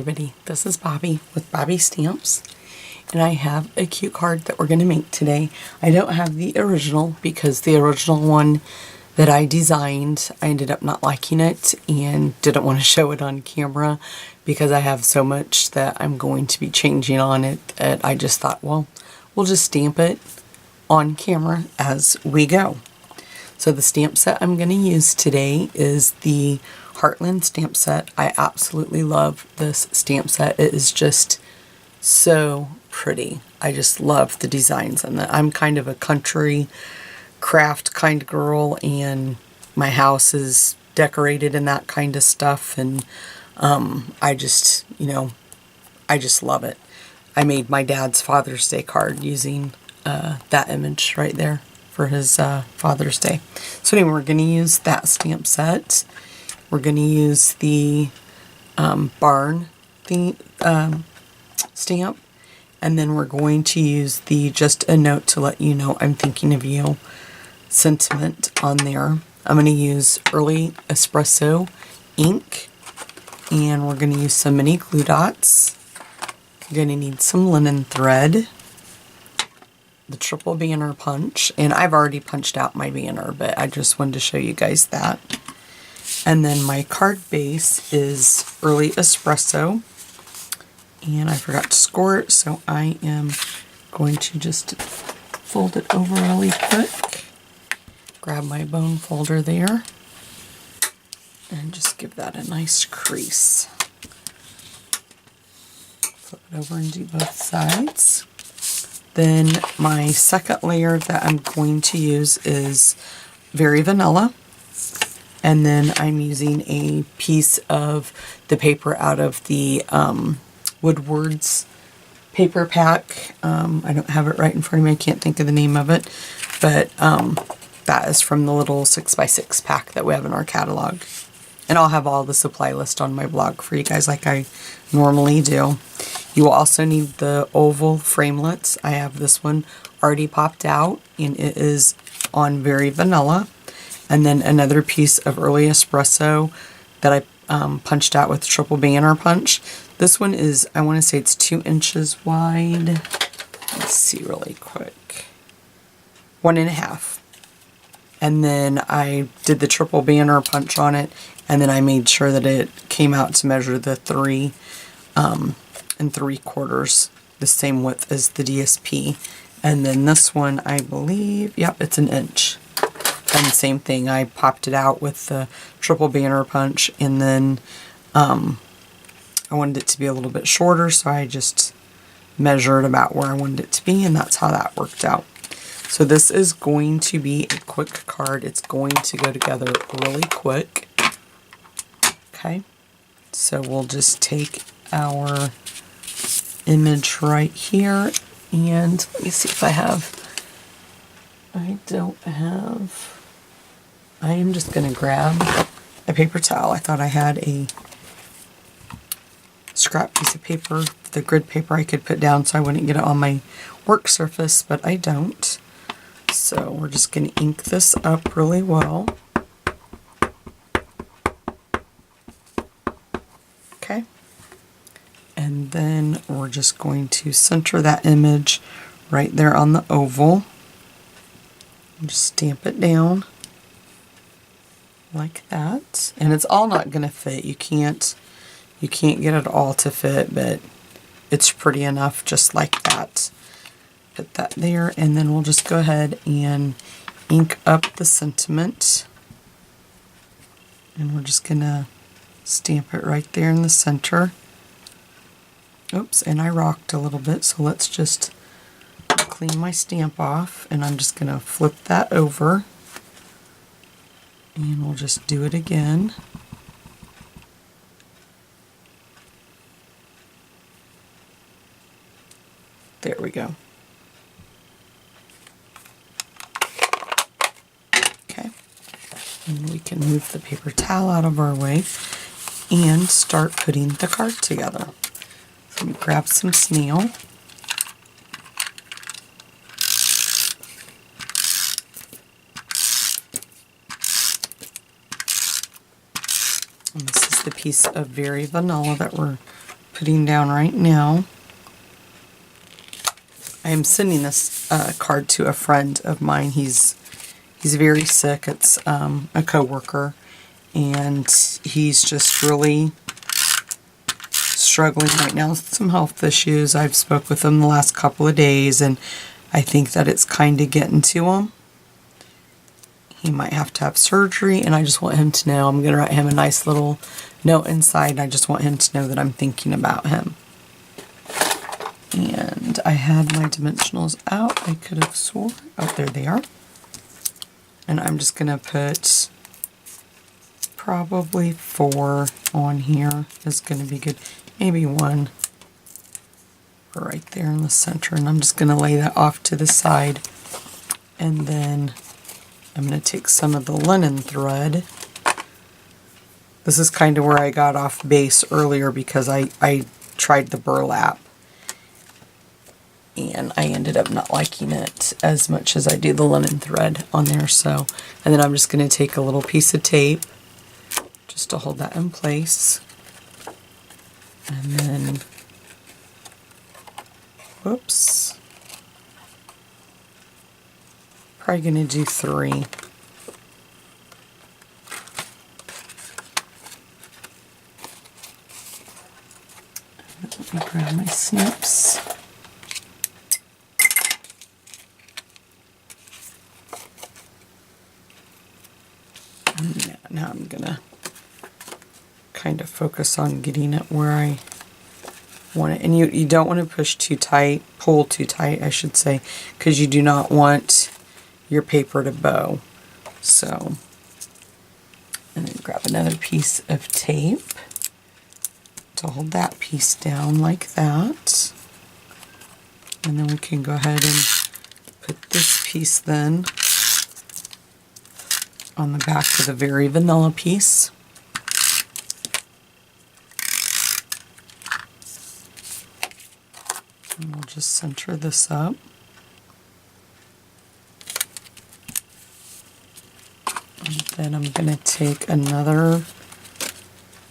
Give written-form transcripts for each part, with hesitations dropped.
everybody, this is Bobby with Bobby Stamps, and I have a cute card that we're going to make today. I don't have the original because the original one that I designed, I ended up not liking it and didn't want to show it on camera because I have so much that I'm going to be changing on it that I just thought, well, we'll just stamp it on camera as we go. So the stamp set I'm going to use today is the Heartland stamp set. I absolutely love this stamp set. It is just so pretty. I just love the designs on that. I'm kind of a country craft kind of girl, and my house is decorated in that kind of stuff, and I just, I just love it. I made my dad's Father's Day card using that image right there for his Father's Day. So anyway, we're going to use that stamp set. We're going to use the barn stamp, and then we're going to use the just a note to let you know I'm thinking of you sentiment on there. I'm going to use Early Espresso ink, and we're going to use some mini glue dots. You're going to need some linen thread, the triple banner punch, and I've already punched out my banner, but I just wanted to show you guys that. And then my card base is Early Espresso, and I forgot to score it, so I am going to just fold it over really quick. Grab my bone folder there, and just give that a nice crease. Flip it over and do both sides. Then my second layer that I'm going to use is Very Vanilla. And then I'm using a piece of the paper out of the Woodward's paper pack. I don't have it right in front of me. I can't think of the name of it. But that is from the little 6x6 pack that we have in our catalog. And I'll have all the supply list on my blog for you guys like I normally do. You will also need the oval framelits. I have this one already popped out, and it is on Very Vanilla. And then another piece of Early Espresso that I punched out with triple banner punch. This one is, I want to say it's 2 inches wide. Let's see really quick. 1.5. And then I did the triple banner punch on it, and then I made sure that it came out to measure the 3 and 3/4, the same width as the DSP. And then this one, I believe, yep, it's 1 inch. And same thing, I popped it out with the triple banner punch, and then I wanted it to be a little bit shorter, so I just measured about where I wanted it to be, and that's how that worked out. So this is going to be a quick card. It's going to go together really quick. Okay, so we'll just take our image right here, and let me see if I have, I am just going to grab a paper towel. I thought I had a scrap piece of paper, the grid paper I could put down so I wouldn't get it on my work surface, but I don't. So we're just going to ink this up really well. Okay. And then we're just going to center that image right there on the oval. Just stamp it down like that. And it's all not going to fit. You can't get it all to fit, but it's pretty enough just like that. Put that there, and then we'll just go ahead and ink up the sentiment. And we're just going to stamp it right there in the center. Oops, and I rocked a little bit, so let's just clean my stamp off, and I'm just going to flip that over. And we'll just do it again. There we go. Okay. And we can move the paper towel out of our way and start putting the card together. So we grab some snail. And this is the piece of Very Vanilla that we're putting down right now. I am sending this card to a friend of mine. He's very sick. It's a coworker, and he's just really struggling right now with some health issues. I've spoke with him the last couple of days, and I think that it's kind of getting to him. He might have to have surgery, and I just want him to know. I'm going to write him a nice little note inside. I just want him to know that I'm thinking about him. And I had my dimensionals out. I could have sworn. Oh, there they are. And I'm just going to put probably 4 on here is going to be good. Maybe 1 right there in the center. And I'm just going to lay that off to the side. And then I'm going to take some of the linen thread. This is kind of where I got off base earlier because I tried the burlap. And I ended up not liking it as much as I do the linen thread on there. So, and then I'm just going to take a little piece of tape just to hold that in place. And then, whoops, probably going to do 3. Let me grab my snips. Now I'm going to kind of focus on getting it where I want it. And you don't want to push too tight, pull too tight, I should say, because you do not want your paper to bow. So, and then grab another piece of tape to hold that piece down like that. And then we can go ahead and put this piece then on the back of the Very Vanilla piece. And we'll just center this up. And then I'm going to take another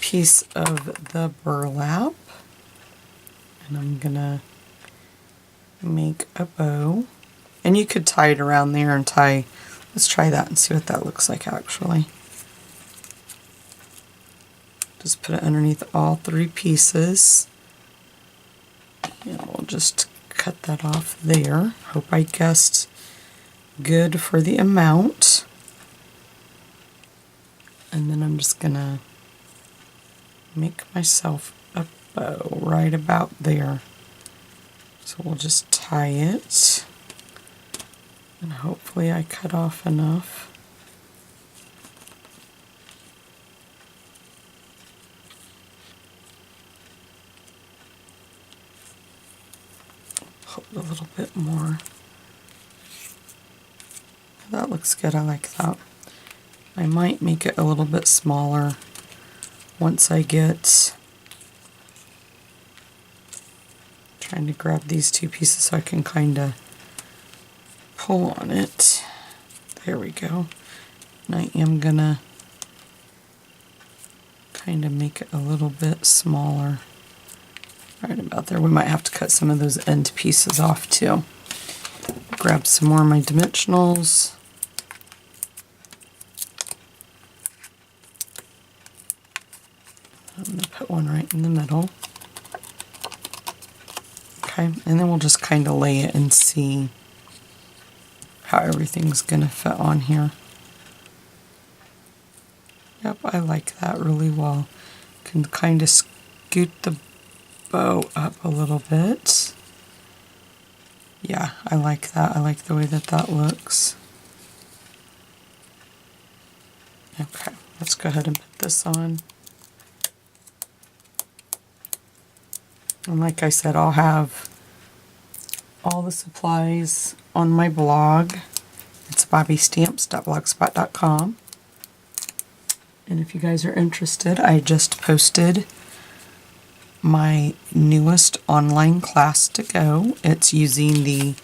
piece of the burlap and I'm going to make a bow. And you could tie it around there and tie. Let's try that and see what that looks like actually. Just put it underneath all 3 pieces. And we'll just cut that off there. Hope I guessed good for the amount. And then I'm just gonna make myself a bow right about there. So we'll just tie it. And hopefully I cut off enough. Hold a little bit more. That looks good, I like that. I might make it a little bit smaller once I get, trying to grab these 2 pieces so I can kind of pull on it. There we go. And I am gonna kind of make it a little bit smaller. Right about there. We might have to cut some of those end pieces off too. Grab some more of my dimensionals. I'm going to put one right in the middle. Okay, and then we'll just kind of lay it and see how everything's going to fit on here. Yep, I like that really well. Can kind of scoot the bow up a little bit. Yeah, I like that. I like the way that that looks. Okay, let's go ahead and put this on. And like I said, I'll have all the supplies on my blog. It's bobbystamps.blogspot.com. And if you guys are interested, I just posted my newest online class to go. It's using the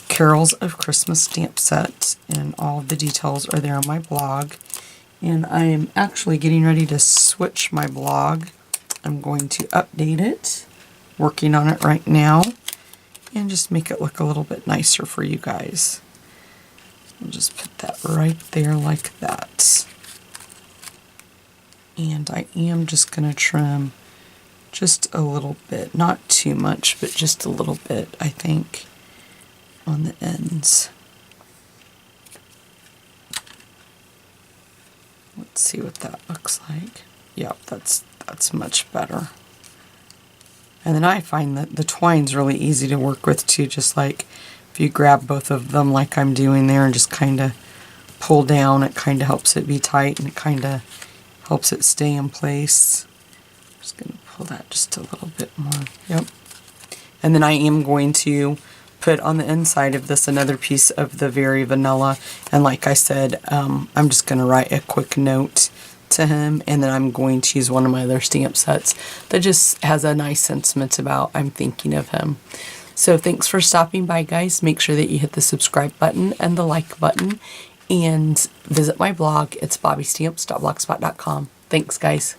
Carols of Christmas stamp set, and all of the details are there on my blog. And I am actually getting ready to switch my blog. I'm going to update it, working on it right now, and just make it look a little bit nicer for you guys. I'll just put that right there like that. And I am just going to trim just a little bit, not too much, but just a little bit, I think, on the ends. Let's see what that looks like. Yep, that's much better. And then I find that the twine's really easy to work with too, just like if you grab both of them like I'm doing there and just kind of pull down, it kind of helps it be tight and it kind of helps it stay in place. I'm just going to pull that just a little bit more. Yep. And then I am going to put on the inside of this another piece of the Very Vanilla, and like I said, I'm just going to write a quick note to him, and then I'm going to use one of my other stamp sets that just has a nice sentiment about I'm thinking of him. So thanks for stopping by, guys. Make sure that you hit the subscribe button and the like button, and visit my blog. It's bobbystamps.blogspot.com. Thanks, guys.